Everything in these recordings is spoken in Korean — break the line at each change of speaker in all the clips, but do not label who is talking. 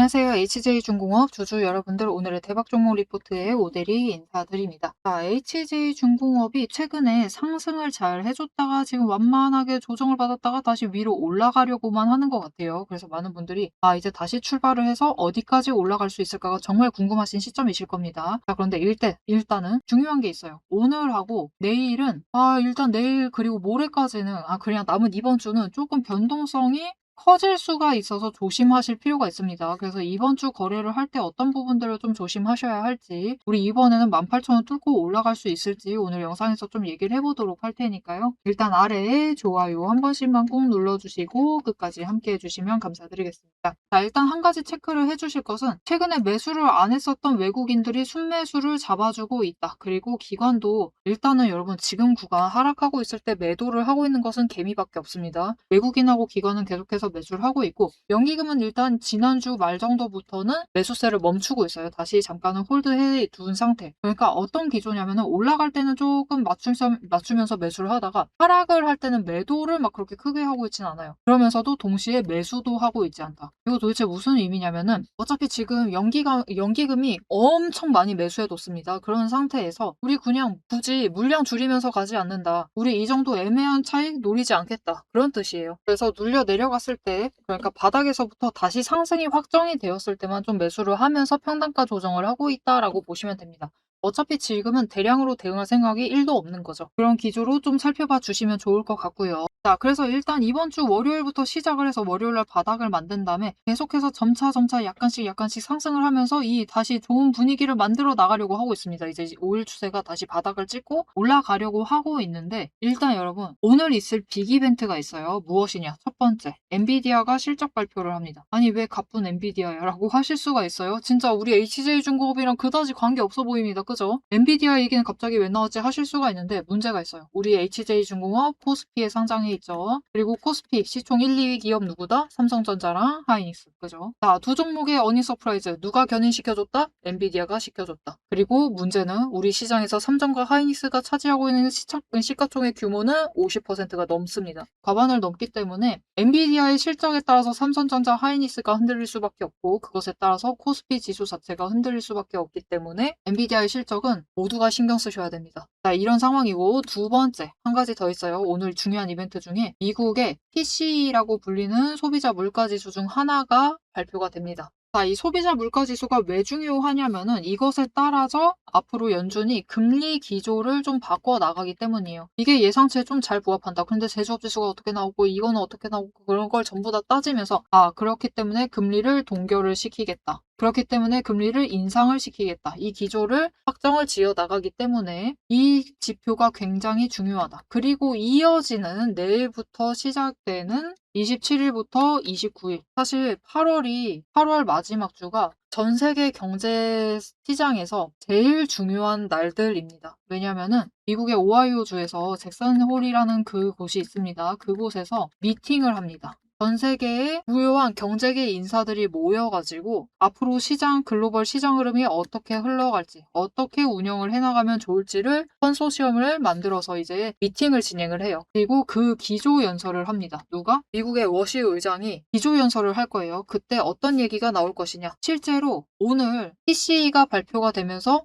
안녕하세요. HJ중공업 주주 여러분들, 오늘의 대박 종목 리포트의 오대리 인사드립니다. 자, HJ중공업이 최근에 상승을 잘 해줬다가 지금 완만하게 조정을 받았다가 다시 위로 올라가려고만 하는 것 같아요. 그래서 많은 분들이 이제 다시 출발을 해서 어디까지 올라갈 수 있을까가 정말 궁금하신 시점이실 겁니다. 자, 그런데 일단은 중요한 게 있어요. 오늘하고 내일은 일단 내일 그리고 모레까지는 그냥 남은 이번 주는 조금 변동성이 커질 수가 있어서 조심하실 필요가 있습니다. 그래서 이번 주 거래를 할 때 어떤 부분들을 좀 조심하셔야 할지, 우리 이번에는 18,000원 뚫고 올라갈 수 있을지 오늘 영상에서 좀 얘기를 해보도록 할 테니까요. 일단 아래에 좋아요 한 번씩만 꼭 눌러주시고 끝까지 함께 해주시면 감사드리겠습니다. 자, 일단 한 가지 체크를 해주실 것은 최근에 매수를 안 했었던 외국인들이 순매수를 잡아주고 있다. 그리고 기관도 일단은 여러분 지금 구간 하락하고 있을 때 매도를 하고 있는 것은 개미밖에 없습니다. 외국인하고 기관은 계속해서 매수를 하고 있고, 연기금은 일단 지난주 말 정도부터는 매수세를 멈추고 있어요. 다시 잠깐은 홀드해 둔 상태. 그러니까 어떤 기조냐면은 올라갈 때는 조금 맞추면서 매수를 하다가 하락을 할 때는 매도를 막 그렇게 크게 하고 있진 않아요. 그러면서도 동시에 매수도 하고 있지 않다. 이거 도대체 무슨 의미냐면은 어차피 지금 연기금이 엄청 많이 매수해뒀습니다. 그런 상태에서 우리 그냥 굳이 물량 줄이면서 가지 않는다. 우리 이 정도 애매한 차익 노리지 않겠다. 그런 뜻이에요. 그래서 눌려 내려갔을 때, 그러니까 바닥에서부터 다시 상승이 확정이 되었을 때만 좀 매수를 하면서 평단가 조정을 하고 있다라고 보시면 됩니다. 어차피 지금은 대량으로 대응할 생각이 1도 없는 거죠. 그런 기조로 좀 살펴봐 주시면 좋을 것 같고요. 자, 그래서 일단 이번 주 월요일부터 시작을 해서 월요일날 바닥을 만든 다음에 계속해서 점차 약간씩 상승을 하면서 이 다시 좋은 분위기를 만들어 나가려고 하고 있습니다. 이제 5일 추세가 다시 바닥을 찍고 올라가려고 하고 있는데, 일단 여러분 오늘 있을 빅 이벤트가 있어요. 무엇이냐? 첫 번째, 엔비디아가 실적 발표를 합니다. 아니 왜 가쁜 엔비디아야? 라고 하실 수가 있어요. 진짜 우리 HJ중공업이랑 그다지 관계 없어 보입니다. 그죠? 엔비디아 얘기는 갑자기 왜 나왔지 하실 수가 있는데 문제가 있어요. 우리 HJ중공업 코스피에 상장해 있죠. 그리고 코스피 시총 1, 2위 기업 누구다? 삼성전자랑 하이닉스. 그죠? 자, 두 종목의 어닝 서프라이즈 누가 견인시켜줬다? 엔비디아가 시켜줬다. 그리고 문제는 우리 시장에서 삼성과 하이닉스가 차지하고 있는 시가총액 규모는 50%가 넘습니다. 과반을 넘기 때문에 엔비디아의 실적에 따라서 삼성전자, 하이닉스가 흔들릴 수밖에 없고, 그것에 따라서 코스피 지수 자체가 흔들릴 수밖에 없기 때문에 엔비디아의 실적은 모두가 신경 쓰셔야 됩니다. 자, 이런 상황이고, 두 번째 한 가지 더 있어요. 오늘 중요한 이벤트 중에 미국의 PCE라고 불리는 소비자 물가지수 중 하나가 발표가 됩니다. 자, 이 소비자 물가지수가 왜 중요하냐면은 이것에 따라서 앞으로 연준이 금리 기조를 좀 바꿔 나가기 때문이에요. 이게 예상치에 좀 잘 부합한다. 근데 제조업 지수가 어떻게 나오고 이거는 어떻게 나오고 그런 걸 전부 다 따지면서 그렇기 때문에 금리를 동결을 시키겠다. 그렇기 때문에 금리를 인상을 시키겠다. 이 기조를 확정을 지어 나가기 때문에 이 지표가 굉장히 중요하다. 그리고 이어지는 내일부터 시작되는 27일부터 29일. 사실 8월 마지막 주가 전 세계 경제 시장에서 제일 중요한 날들입니다. 왜냐면은 미국의 오하이오주에서 잭슨 홀이라는 그곳이 있습니다. 그곳에서 미팅을 합니다. 전 세계의 주요한 경제계 인사들이 모여가지고 앞으로 글로벌 시장 흐름이 어떻게 흘러갈지, 어떻게 운영을 해나가면 좋을지를 컨소시엄을 만들어서 이제 미팅을 진행을 해요. 그리고 그 기조연설을 합니다. 누가? 미국의 워시 의장이 기조연설을 할 거예요. 그때 어떤 얘기가 나올 것이냐. 실제로 오늘 PCE가 발표가 되면서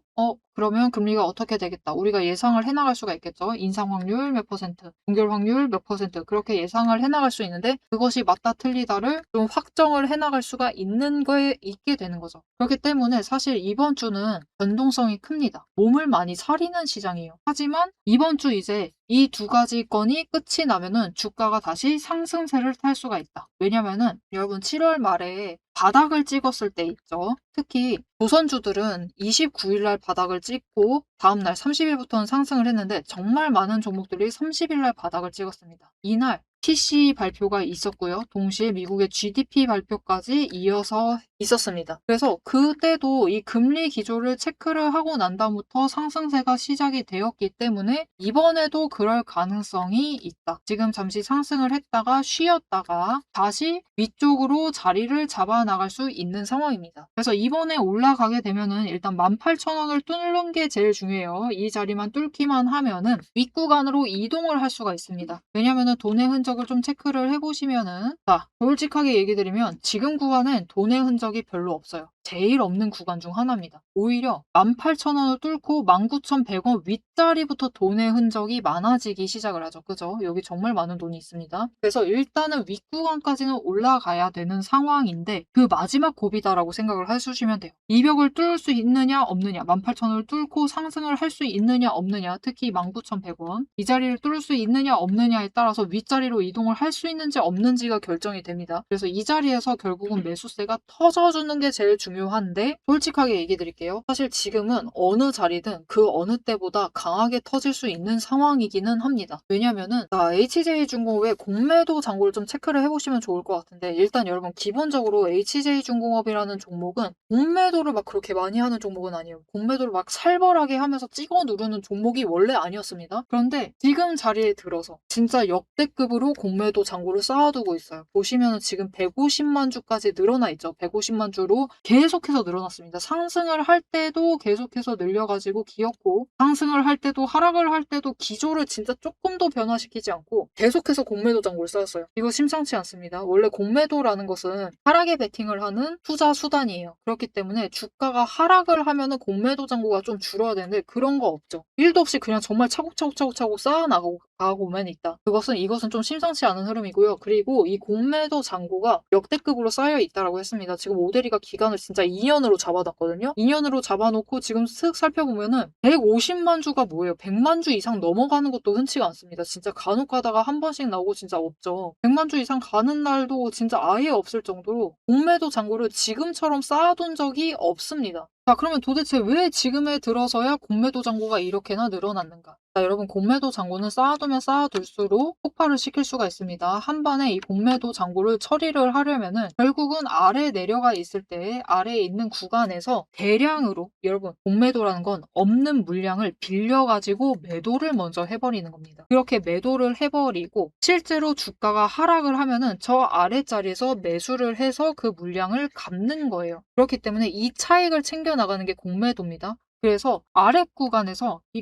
그러면 금리가 어떻게 되겠다. 우리가 예상을 해나갈 수가 있겠죠. 인상 확률 몇 퍼센트, 동결 확률 몇 퍼센트 그렇게 예상을 해나갈 수 있는데 그것이 맞다 틀리다를 좀 확정을 해나갈 수가 있는 거에 있게 되는 거죠. 그렇기 때문에 사실 이번 주는 변동성이 큽니다. 몸을 많이 사리는 시장이에요. 하지만 이번 주 이제 이 두 가지 건이 끝이 나면은 주가가 다시 상승세를 탈 수가 있다. 왜냐면은 여러분 7월 말에 바닥을 찍었을 때 있죠. 특히 조선주들은 29일 날 바닥을 찍고 다음날 30일부터는 상승을 했는데 정말 많은 종목들이 30일 날 바닥을 찍었습니다. 이날 PCE 발표가 있었고요. 동시에 미국의 GDP 발표까지 이어서 있었습니다. 그래서 그때도 이 금리 기조를 체크를 하고 난 다음부터 상승세가 시작이 되었기 때문에 이번에도 그럴 가능성이 있다. 지금 잠시 상승을 했다가 쉬었다가 다시 위쪽으로 자리를 잡아 나갈 수 있는 상황입니다. 그래서 이번에 올라가게 되면은 일단 18,000원을 뚫는 게 제일 중요해요. 이 자리만 뚫기만 하면은 윗구간으로 이동을 할 수가 있습니다. 왜냐면은 돈의 흔적 분석을 좀 체크를 해보시면은, 자, 솔직하게 얘기 드리면 지금 구간은 돈의 흔적이 별로 없어요. 제일 없는 구간 중 하나입니다. 오히려 18,000원을 뚫고 19,100원 윗자리부터 돈의 흔적이 많아지기 시작을 하죠. 그죠? 여기 정말 많은 돈이 있습니다. 그래서 일단은 윗구간까지는 올라가야 되는 상황인데 그 마지막 고비다라고 생각을 해주시면 돼요. 이 벽을 뚫을 수 있느냐 없느냐, 18,000원을 뚫고 상승을 할 수 있느냐 없느냐, 특히 19,100원 이 자리를 뚫을 수 있느냐 없느냐에 따라서 윗자리로 이동을 할 수 있는지 없는지가 결정이 됩니다. 그래서 이 자리에서 결국은 매수세가 터져주는 게 제일 중요한데, 솔직하게 얘기 드릴게요. 사실 지금은 어느 자리든 그 어느 때보다 강하게 터질 수 있는 상황이기는 합니다. 왜냐면은 HJ중공업의 공매도 잔고를 좀 체크를 해보시면 좋을 것 같은데, 일단 여러분 기본적으로 HJ중공업이라는 종목은 공매도를 막 그렇게 많이 하는 종목은 아니에요. 공매도를 막 살벌하게 하면서 찍어 누르는 종목이 원래 아니었습니다. 그런데 지금 자리에 들어서 진짜 역대급으로 공매도 잔고를 쌓아두고 있어요. 보시면은 지금 150만 주까지 늘어나 있죠. 150만 주로 계속해서 늘어났습니다. 상승을 할 때도 계속해서 늘려가지고 기었고, 상승을 할 때도 하락을 할 때도 기조를 진짜 조금도 변화시키지 않고 계속해서 공매도 잔고를 쌓았어요. 이거 심상치 않습니다. 원래 공매도라는 것은 하락에 베팅을 하는 투자 수단이에요. 그렇기 때문에 주가가 하락을 하면은 공매도 잔고가 좀 줄어야 되는데 그런 거 없죠. 일도 없이 그냥 정말 차곡차곡 쌓아나가고만 있다. 이것은 좀 심상치 않은 흐름이고요. 그리고 이 공매도 잔고가 역대급으로 쌓여 있다라고 했습니다. 지금 오데리가 기간을 진짜 2년으로 잡아놨거든요. 2년으로 잡아놓고 지금 슥 살펴보면은 150만 주가 뭐예요? 100만 주 이상 넘어가는 것도 흔치가 않습니다. 진짜 간혹 가다가 한 번씩 나오고 진짜 없죠. 100만 주 이상 가는 날도 진짜 아예 없을 정도로 공매도 잔고를 지금처럼 쌓아둔 적이 없습니다. 자, 그러면 도대체 왜 지금에 들어서야 공매도 잔고가 이렇게나 늘어났는가? 자, 여러분, 공매도 잔고는 쌓아두면 쌓아둘수록 폭발을 시킬 수가 있습니다. 한 번에 이 공매도 잔고를 처리를 하려면은 결국은 아래 내려가 있을 때 아래에 있는 구간에서 대량으로, 여러분, 공매도라는 건 없는 물량을 빌려가지고 매도를 먼저 해버리는 겁니다. 그렇게 매도를 해버리고 실제로 주가가 하락을 하면은 저 아래자리에서 매수를 해서 그 물량을 갚는 거예요. 그렇기 때문에 이 차익을 챙겨나가는 게 공매도입니다. 그래서 아래 구간에서 이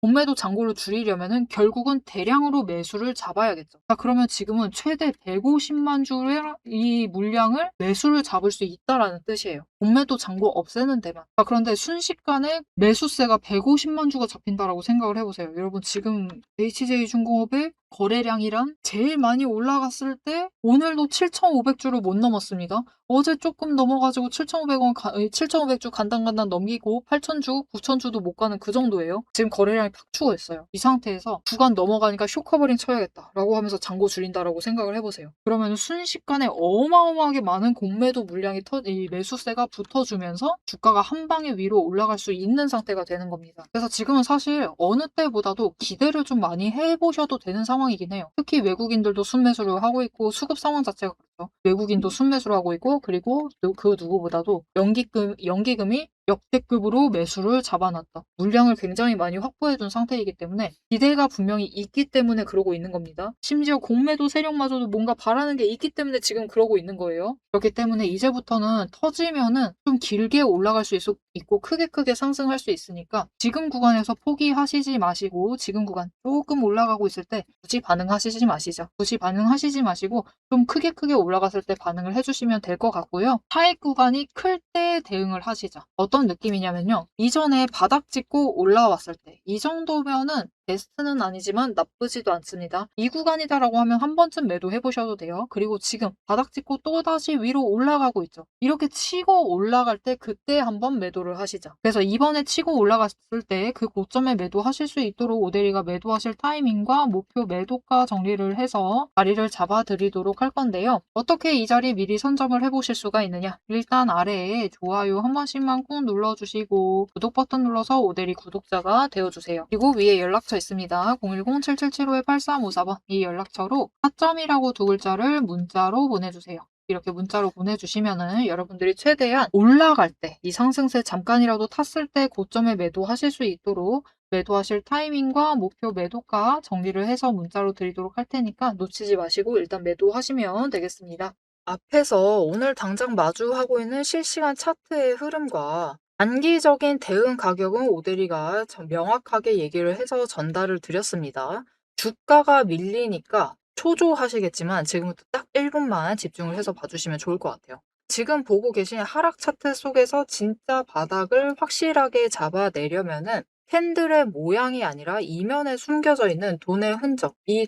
공매도 잔고를 줄이려면은 결국은 대량으로 매수를 잡아야겠죠. 자, 그러면 지금은 최대 150만 주의 이 물량을 매수를 잡을 수 있다라는 뜻이에요. 공매도 잔고 없애는 데만. 자, 그런데 순식간에 매수세가 150만 주가 잡힌다라고 생각을 해보세요. 여러분, 지금 HJ중공업의 거래량이란 제일 많이 올라갔을 때 오늘도 7,500주를 못 넘었습니다. 어제 조금 넘어가지고 7,500주 간당간당 넘기고 8,000주, 9,000주도 못 가는 그 정도예요. 지금 거래량이 팍 죽어있어요. 이 상태에서 구간 넘어가니까 쇼커버링 쳐야겠다라고 하면서 잔고 줄인다라고 생각을 해보세요. 그러면 순식간에 어마어마하게 많은 공매도 물량이 이 매수세가 붙어주면서 주가가 한 방에 위로 올라갈 수 있는 상태가 되는 겁니다. 그래서 지금은 사실 어느 때보다도 기대를 좀 많이 해보셔도 되는 상황이긴 해요. 특히 외국인들도 순매수를 하고 있고 수급 상황 자체가 그렇죠. 외국인도 순매수를 하고 있고, 그리고 그 누구보다도 연기금이 역대급으로 매수를 잡아놨다. 물량을 굉장히 많이 확보해둔 상태이기 때문에 기대가 분명히 있기 때문에 그러고 있는 겁니다. 심지어 공매도 세력마저도 뭔가 바라는 게 있기 때문에 지금 그러고 있는 거예요. 그렇기 때문에 이제부터는 터지면은 좀 길게 올라갈 수 있고 크게 상승할 수 있으니까 지금 구간에서 포기하시지 마시고, 지금 구간 조금 올라가고 있을 때 굳이 반응하시지 마시죠. 굳이 반응하시지 마시고 좀 크게 올라갔을 때 반응을 해주시면 될 것 같고요. 차익 구간이 클 때 대응을 하시죠. 어떤 느낌이냐면요. 이전에 바닥 찍고 올라왔을 때 이 정도면은 베스트는 아니지만 나쁘지도 않습니다. 이 구간이다라고 하면 한 번쯤 매도해 보셔도 돼요. 그리고 지금 바닥 찍고 또다시 위로 올라가고 있죠. 이렇게 치고 올라갈 때 그때 한번 매도를 하시죠. 그래서 이번에 치고 올라갔을 때 그 고점에 매도하실 수 있도록 오데리가 매도하실 타이밍과 목표 매도가 정리를 해서 자리를 잡아 드리도록 할 건데요. 어떻게 이 자리 미리 선점을 해보실 수가 있느냐? 일단 아래에 좋아요 한 번씩만 꾹 눌러주시고 구독 버튼 눌러서 오데리 구독자가 되어주세요. 그리고 위에 연락처 있습니다. 010-7775-8354번 이 연락처로 타점이라고 두 글자를 문자로 보내주세요. 이렇게 문자로 보내주시면은 여러분들이 최대한 올라갈 때, 이 상승세 잠깐이라도 탔을 때 고점에 매도하실 수 있도록 매도하실 타이밍과 목표 매도가 정리를 해서 문자로 드리도록 할 테니까 놓치지 마시고 일단 매도하시면 되겠습니다. 앞에서 오늘 당장 마주하고 있는 실시간 차트의 흐름과 단기적인 대응 가격은 오데리가 명확하게 얘기를 해서 전달을 드렸습니다. 주가가 밀리니까 초조하시겠지만 지금부터 딱 1 분만 집중을 해서 봐 주시면 좋을 것 같아요. 지금 보고 계신 하락 차트 속에서 진짜 바닥을 확실하게 잡아내려면은 캔들의 모양이 아니라 이면에 숨겨져 있는 돈의 흔적, 이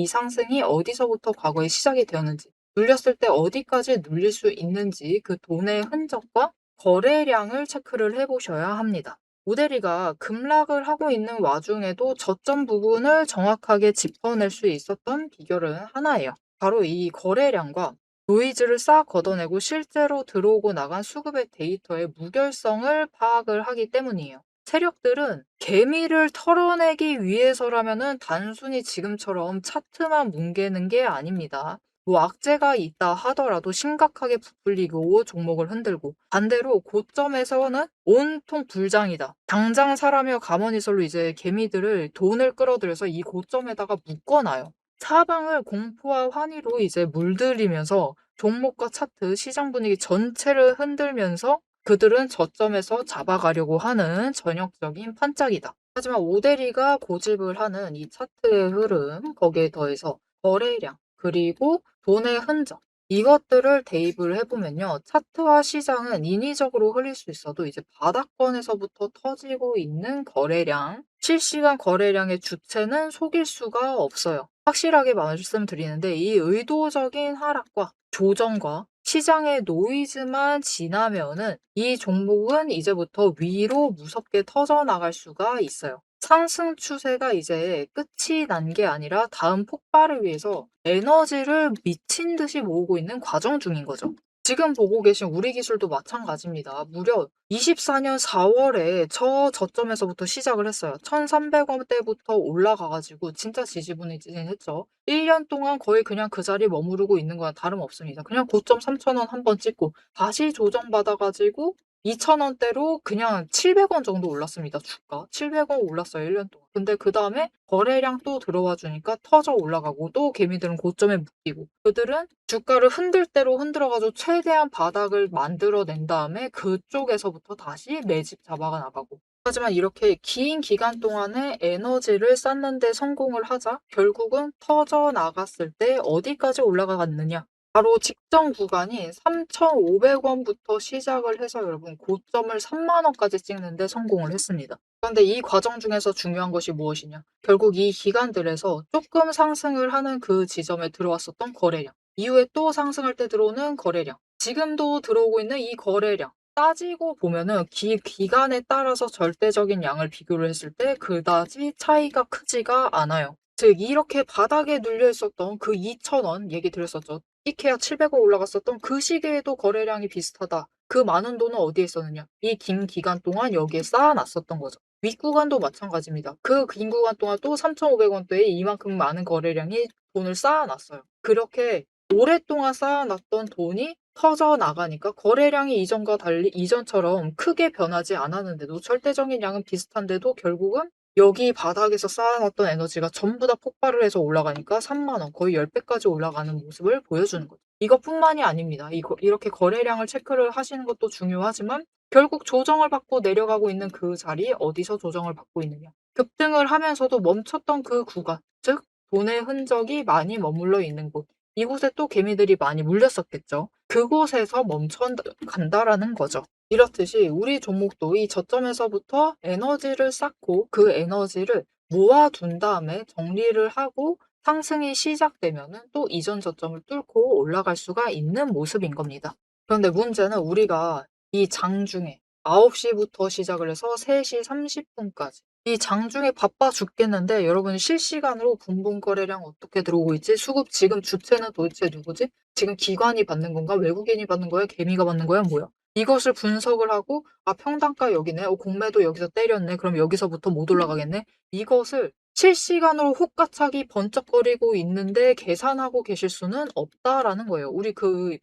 상승이 어디서부터 과거에 시작이 되었는지, 눌렸을 때 어디까지 눌릴 수 있는지 그 돈의 흔적과 거래량을 체크를 해 보셔야 합니다. 모데리가 급락을 하고 있는 와중에도 저점 부분을 정확하게 짚어낼 수 있었던 비결은 하나예요. 바로 이 거래량과 노이즈를 싹 걷어내고 실제로 들어오고 나간 수급의 데이터의 무결성을 파악을 하기 때문이에요. 세력들은 개미를 털어내기 위해서라면은 단순히 지금처럼 차트만 뭉개는 게 아닙니다. 뭐 악재가 있다 하더라도 심각하게 부풀리고 종목을 흔들고, 반대로 고점에서는 온통 불장이다, 당장 사라며 가머니설로 이제 개미들을 돈을 끌어들여서 이 고점에다가 묶어놔요. 사방을 공포와 환희로 이제 물들이면서 종목과 차트, 시장 분위기 전체를 흔들면서 그들은 저점에서 잡아가려고 하는 전형적인 판짝이다. 하지만 오데리가 고집을 하는 이 차트의 흐름, 거기에 더해서 거래량, 그리고 돈의 흔적, 이것들을 대입을 해보면요. 차트와 시장은 인위적으로 흐릴 수 있어도 이제 바닥권에서부터 터지고 있는 거래량, 실시간 거래량의 주체는 속일 수가 없어요. 확실하게 말씀드리는데 이 의도적인 하락과 조정과 시장의 노이즈만 지나면은 이 종목은 이제부터 위로 무섭게 터져나갈 수가 있어요. 상승 추세가 이제 끝이 난 게 아니라 다음 폭발을 위해서 에너지를 미친 듯이 모으고 있는 과정 중인 거죠. 지금 보고 계신 우리 기술도 마찬가지입니다. 무려 24년 4월에 저점에서부터 시작을 했어요. 1,300원대부터 올라가가지고 진짜 지지부진했죠. 1년 동안 거의 그냥 그 자리에 머무르고 있는 거랑 다름없습니다. 그냥 고점 3,000원 한번 찍고 다시 조정받아가지고 2,000원대로 그냥 700원 정도 올랐습니다. 주가 700원 올랐어요. 1년 동안. 근데 그 다음에 거래량 또 들어와 주니까 터져 올라가고, 또 개미들은 고점에 묶이고, 그들은 주가를 흔들 대로 흔들어가지고 최대한 바닥을 만들어낸 다음에 그쪽에서부터 다시 매집 잡아가 나가고. 하지만 이렇게 긴 기간 동안에 에너지를 쌓는 데 성공을 하자 결국은 터져 나갔을 때 어디까지 올라가갔느냐? 바로 직전 구간이 3,500원부터 시작을 해서 여러분 고점을 3만 원까지 찍는 데 성공을 했습니다. 그런데 이 과정 중에서 중요한 것이 무엇이냐? 결국 이 기간들에서 조금 상승을 하는 그 지점에 들어왔었던 거래량, 이후에 또 상승할 때 들어오는 거래량, 지금도 들어오고 있는 이 거래량, 따지고 보면은 기간에 따라서 절대적인 양을 비교를 했을 때 그다지 차이가 크지가 않아요. 즉 이렇게 바닥에 눌려 있었던 그 2,000원 얘기 드렸었죠. 이케아 700원 올라갔었던 그 시기에도 거래량이 비슷하다. 그 많은 돈은 어디에 있었느냐? 이 긴 기간 동안 여기에 쌓아놨었던 거죠. 윗구간도 마찬가지입니다. 그 긴 구간 동안 또 3,500원대에 이만큼 많은 거래량이 돈을 쌓아놨어요. 그렇게 오랫동안 쌓아놨던 돈이 터져 나가니까 거래량이 이전과 달리 이전처럼 크게 변하지 않았는데도, 절대적인 양은 비슷한데도 결국은 여기 바닥에서 쌓아놨던 에너지가 전부 다 폭발을 해서 올라가니까 3만 원, 거의 10배까지 올라가는 모습을 보여주는 거죠. 이것뿐만이 아닙니다. 이렇게 거래량을 체크를 하시는 것도 중요하지만 결국 조정을 받고 내려가고 있는 그 자리, 어디서 조정을 받고 있느냐? 급등을 하면서도 멈췄던 그 구간, 즉 돈의 흔적이 많이 머물러 있는 곳. 이곳에 또 개미들이 많이 물렸었겠죠. 그곳에서 멈춰 간다라는 거죠. 이렇듯이 우리 종목도 이 저점에서부터 에너지를 쌓고 그 에너지를 모아둔 다음에 정리를 하고 상승이 시작되면은 또 이전 저점을 뚫고 올라갈 수가 있는 모습인 겁니다. 그런데 문제는 우리가 이 장중에 9시부터 시작을 해서 3시 30분까지 이 장중에 바빠 죽겠는데 여러분 실시간으로 분봉 거래량 어떻게 들어오고 있지? 수급 지금 주체는 도대체 누구지? 지금 기관이 받는 건가? 외국인이 받는 거야? 개미가 받는 거야? 뭐야? 이것을 분석을 하고 평단가 여기네. 공매도 여기서 때렸네. 그럼 여기서부터 못 올라가겠네. 이것을 실시간으로 혹가차기 번쩍거리고 있는데 계산하고 계실 수는 없다라는 거예요. 우리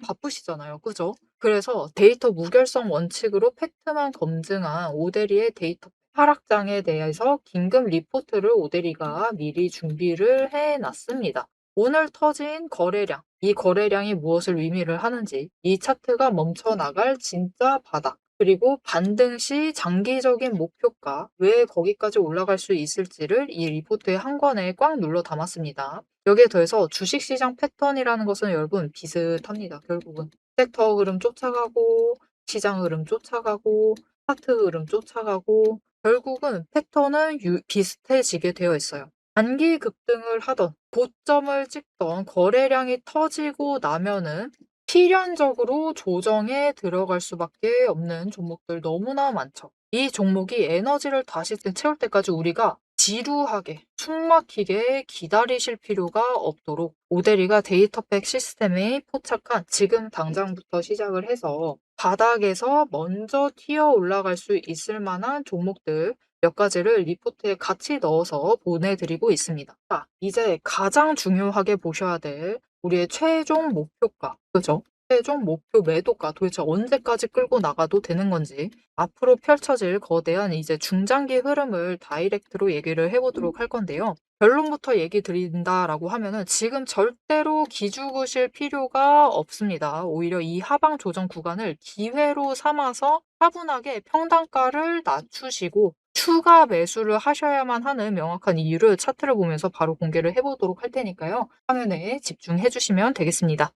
바쁘시잖아요. 그죠? 그래서 데이터 무결성 원칙으로 팩트만 검증한 오데리의 데이터 하락장에 대해서 긴급 리포트를 오데리가 미리 준비를 해놨습니다. 오늘 터진 거래량, 이 거래량이 무엇을 의미를 하는지, 이 차트가 멈춰 나갈 진짜 바닥, 그리고 반등 시 장기적인 목표가 왜 거기까지 올라갈 수 있을지를 이 리포트의 한 권에 꽉 눌러 담았습니다. 여기에 더해서 주식시장 패턴이라는 것은 여러분 비슷합니다. 결국은 섹터 흐름 쫓아가고 시장 흐름 쫓아가고 차트 흐름 쫓아가고 결국은 패턴은 비슷해지게 되어 있어요. 단기 급등을 하던 고점을 찍던 거래량이 터지고 나면은 필연적으로 조정에 들어갈 수밖에 없는 종목들 너무나 많죠. 이 종목이 에너지를 다시 채울 때까지 우리가 지루하게 숨막히게 기다리실 필요가 없도록 오데리가 데이터팩 시스템에 포착한 지금 당장부터 시작을 해서 바닥에서 먼저 튀어 올라갈 수 있을 만한 종목들 몇 가지를 리포트에 같이 넣어서 보내드리고 있습니다. 자, 이제 가장 중요하게 보셔야 될 우리의 최종 목표가, 그죠? 최종 목표 매도가 도대체 언제까지 끌고 나가도 되는 건지 앞으로 펼쳐질 거대한 이제 중장기 흐름을 다이렉트로 얘기를 해보도록 할 건데요. 결론부터 얘기 드린다라고 하면은 지금 절대로 기죽으실 필요가 없습니다. 오히려 이 하방 조정 구간을 기회로 삼아서 차분하게 평단가를 낮추시고 추가 매수를 하셔야만 하는 명확한 이유를 차트를 보면서 바로 공개를 해보도록 할 테니까요. 화면에 집중해 주시면 되겠습니다.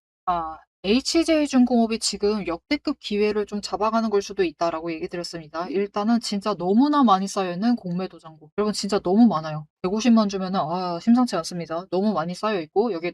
HJ중공업이 지금 역대급 기회를 좀 잡아가는 걸 수도 있다라고 얘기 드렸습니다. 일단은 진짜 너무나 많이 쌓여있는 공매도 잔고. 여러분 진짜 너무 많아요. 150만 주면은 심상치 않습니다. 너무 많이 쌓여있고 여기에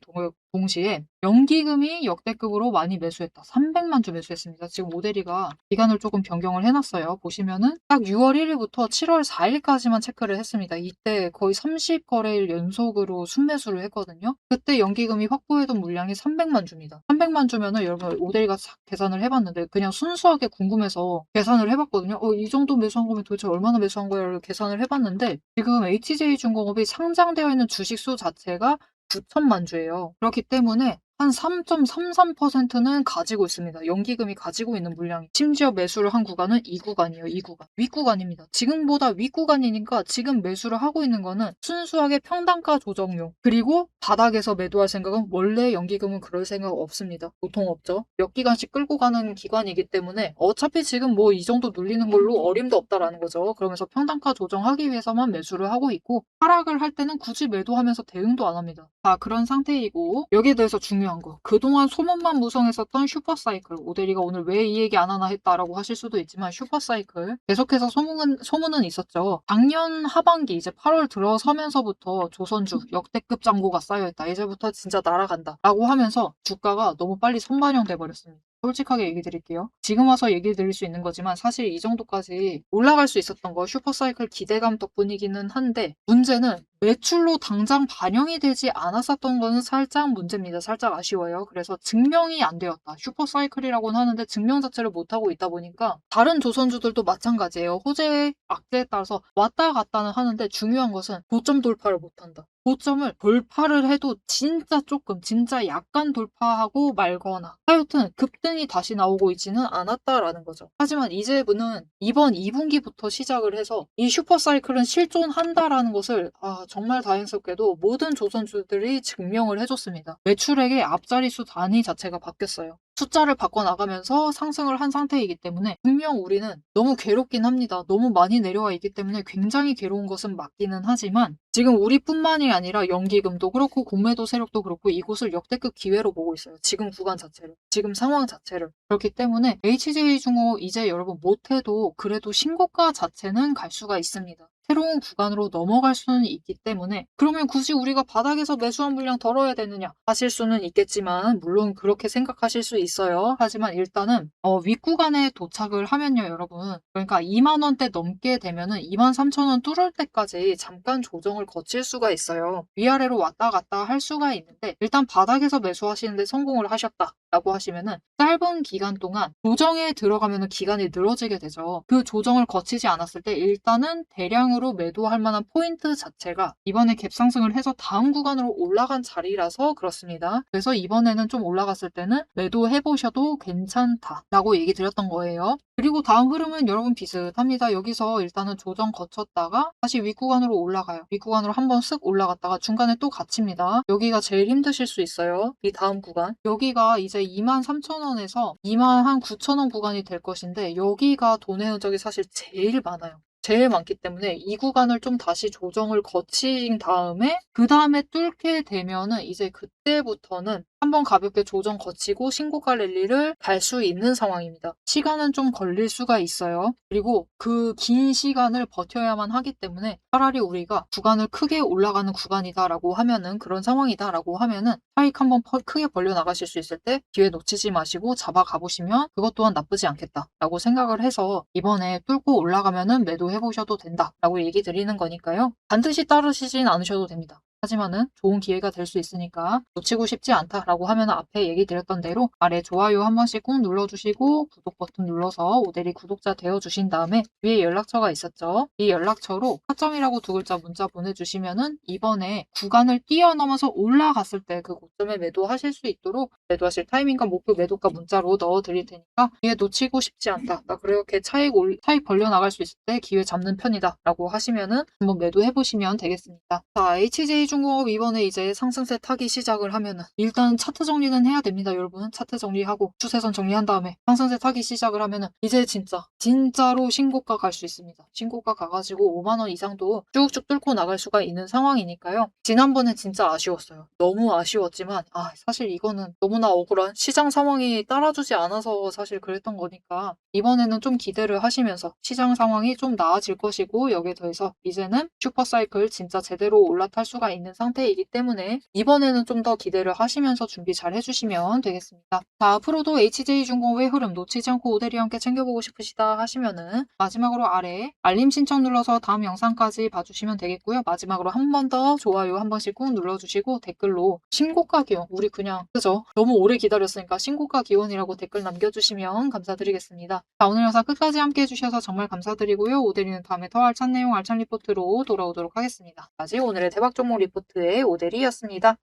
동시에 연기금이 역대급으로 많이 매수했다. 300만 주 매수했습니다. 지금 오데리가 기간을 조금 변경을 해놨어요. 보시면은 딱 6월 1일부터 7월 4일까지만 체크를 했습니다. 이때 거의 30거래일 연속으로 순매수를 했거든요. 그때 연기금이 확보해둔 물량이 300만 주입니다. 300만 주면은 여러분 오데리가 계산을 해봤는데 그냥 순수하게 궁금해서 계산을 해봤거든요. 이 정도 매수한 거면 도대체 얼마나 매수한 거야를 계산을 해봤는데 지금 HJ중공업이 상장되어 있는 주식 수 자체가 9천만 주예요. 그렇기 때문에 한 3.33%는 가지고 있습니다. 연기금이 가지고 있는 물량이. 심지어 매수를 한 구간은 이 구간이에요. 이 구간. 윗구간입니다. 지금보다 윗구간이니까 지금 매수를 하고 있는 거는 순수하게 평단가 조정용. 그리고 바닥에서 매도할 생각은 원래 연기금은 그럴 생각 없습니다. 보통 없죠. 몇 기간씩 끌고 가는 기관이기 때문에 어차피 지금 뭐 이 정도 눌리는 걸로 어림도 없다라는 거죠. 그러면서 평단가 조정하기 위해서만 매수를 하고 있고 하락을 할 때는 굳이 매도하면서 대응도 안 합니다. 그런 상태이고 여기에 대해서 중요한 거. 그동안 소문만 무성했었던 슈퍼사이클. 오데리가 오늘 왜 이 얘기 안 하나 했다라고 하실 수도 있지만 슈퍼사이클. 계속해서 소문은 있었죠. 작년 하반기 이제 8월 들어서면서부터 조선주 역대급 잔고가 쌓여있다. 이제부터 진짜 날아간다. 라고 하면서 주가가 너무 빨리 선반영돼 버렸습니다. 솔직하게 얘기 드릴게요. 지금 와서 얘기 드릴 수 있는 거지만 사실 이 정도까지 올라갈 수 있었던 거 슈퍼사이클 기대감 덕분이기는 한데 문제는 매출로 당장 반영이 되지 않았었던 거는 살짝 문제입니다. 살짝 아쉬워요. 그래서 증명이 안 되었다. 슈퍼사이클이라고는 하는데 증명 자체를 못하고 있다 보니까 다른 조선주들도 마찬가지예요. 호재, 악재에 따라서 왔다 갔다는 하는데 중요한 것은 고점 돌파를 못한다. 고점을 돌파를 해도 진짜 조금, 진짜 약간 돌파하고 말거나 하여튼 급등이 다시 나오고 있지는 않았다라는 거죠. 하지만 이제는 이번 2분기부터 시작을 해서 이 슈퍼사이클은 실존한다라는 것을 정말 다행스럽게도 모든 조선주들이 증명을 해줬습니다. 매출액의 앞자리수 단위 자체가 바뀌었어요. 숫자를 바꿔나가면서 상승을 한 상태이기 때문에 분명 우리는 너무 괴롭긴 합니다. 너무 많이 내려와 있기 때문에 굉장히 괴로운 것은 맞기는 하지만 지금 우리뿐만이 아니라 연기금도 그렇고 공매도 세력도 그렇고 이곳을 역대급 기회로 보고 있어요. 지금 구간 자체를. 지금 상황 자체를. 그렇기 때문에 HJ중공업 이제 여러분 못해도 그래도 신고가 자체는 갈 수가 있습니다. 새로운 구간으로 넘어갈 수는 있기 때문에 그러면 굳이 우리가 바닥에서 매수한 물량 덜어야 되느냐 하실 수는 있겠지만 물론 그렇게 생각하실 수 있어요. 하지만 일단은 윗구간에 도착을 하면요 여러분 그러니까 2만 원대 넘게 되면은 2만 3천 원 뚫을 때까지 잠깐 조정을 거칠 수가 있어요. 위아래로 왔다 갔다 할 수가 있는데 일단 바닥에서 매수하시는데 성공을 하셨다 라고 하시면은 짧은 기간 동안 조정에 들어가면은 기간이 늘어지게 되죠. 그 조정을 거치지 않았을 때 일단은 대량으로 구간으로 매도할 만한 포인트 자체가 이번에 갭 상승을 해서 다음 구간으로 올라간 자리라서 그렇습니다. 그래서 이번에는 좀 올라갔을 때는 매도해 보셔도 괜찮다라고 얘기 드렸던 거예요. 그리고 다음 흐름은 여러분 비슷합니다. 여기서 일단은 조정 거쳤다가 다시 윗구간으로 올라가요. 윗구간으로 한번 쓱 올라갔다가 중간에 또 갇힙니다. 여기가 제일 힘드실 수 있어요. 이 다음 구간. 여기가 이제 23,000원에서 29,000원 구간이 될 것인데 여기가 돈의 흔적이 사실 제일 많아요. 제일 많기 때문에 이 구간을 좀 다시 조정을 거친 다음에 그 다음에 뚫게 되면은 이제 그때부터는 한번 가볍게 조정 거치고 신고가 랠리를 갈 수 있는 상황입니다. 시간은 좀 걸릴 수가 있어요. 그리고 그 긴 시간을 버텨야만 하기 때문에 차라리 우리가 구간을 크게 올라가는 구간이다라고 하면은 그런 상황이다라고 하면은 차익 한번 크게 벌려 나가실 수 있을 때 기회 놓치지 마시고 잡아 가보시면 그것 또한 나쁘지 않겠다라고 생각을 해서 이번에 뚫고 올라가면은 매도해 보셔도 된다라고 얘기 드리는 거니까요. 반드시 따르시진 않으셔도 됩니다. 하지만은 좋은 기회가 될 수 있으니까 놓치고 싶지 않다라고 하면 앞에 얘기 드렸던 대로 아래 좋아요 한 번씩 꾹 눌러주시고 구독 버튼 눌러서 오대리 구독자 되어주신 다음에 위에 연락처가 있었죠. 이 연락처로 타점이라고 두 글자 문자 보내주시면은 이번에 구간을 뛰어넘어서 올라갔을 때 그 고점에 매도하실 수 있도록 매도하실 타이밍과 목표 매도가 문자로 넣어드릴 테니까 기회 놓치고 싶지 않다. 나 그렇게 차익 벌려 나갈 수 있을 때 기회 잡는 편이다 라고 하시면은 한번 매도해보시면 되겠습니다. 자, HJ중공업 이번에 이제 상승세 타기 시작을 하면은 일단 차트 정리는 해야 됩니다, 여러분. 차트 정리하고 추세선 정리한 다음에 상승세 타기 시작을 하면은 이제 진짜로 신고가 갈 수 있습니다. 신고가 가가지고 5만 원 이상도 쭉쭉 뚫고 나갈 수가 있는 상황이니까요. 지난번에 진짜 아쉬웠어요. 너무 아쉬웠지만 사실 이거는 너무나 억울한 시장 상황이 따라주지 않아서 사실 그랬던 거니까 이번에는 좀 기대를 하시면서 시장 상황이 좀 나아질 것이고 여기에 더해서 이제는 슈퍼사이클 진짜 제대로 올라탈 수가 있는 상태이기 때문에 이번에는 좀 더 기대를 하시면서 준비 잘 해주시면 되겠습니다. 자, 앞으로도 HJ중공업의 흐름 놓치지 않고 오대리와 함께 챙겨보고 싶으시다 하시면은 마지막으로 아래 알림 신청 눌러서 다음 영상까지 봐주시면 되겠고요. 마지막으로 한 번 더 좋아요 한 번씩 꾹 눌러주시고 댓글로 신고가 기원 우리 그냥 그죠? 너무 오래 기다렸으니까 신고가 기원이라고 댓글 남겨주시면 감사드리겠습니다. 자, 오늘 영상 끝까지 함께 해주셔서 정말 감사드리고요. 오대리는 다음에 더 알찬 내용 알찬 리포트로 돌아오도록 하겠습니다. 까지 오늘의 대박 종목 리포트의 오대리였습니다.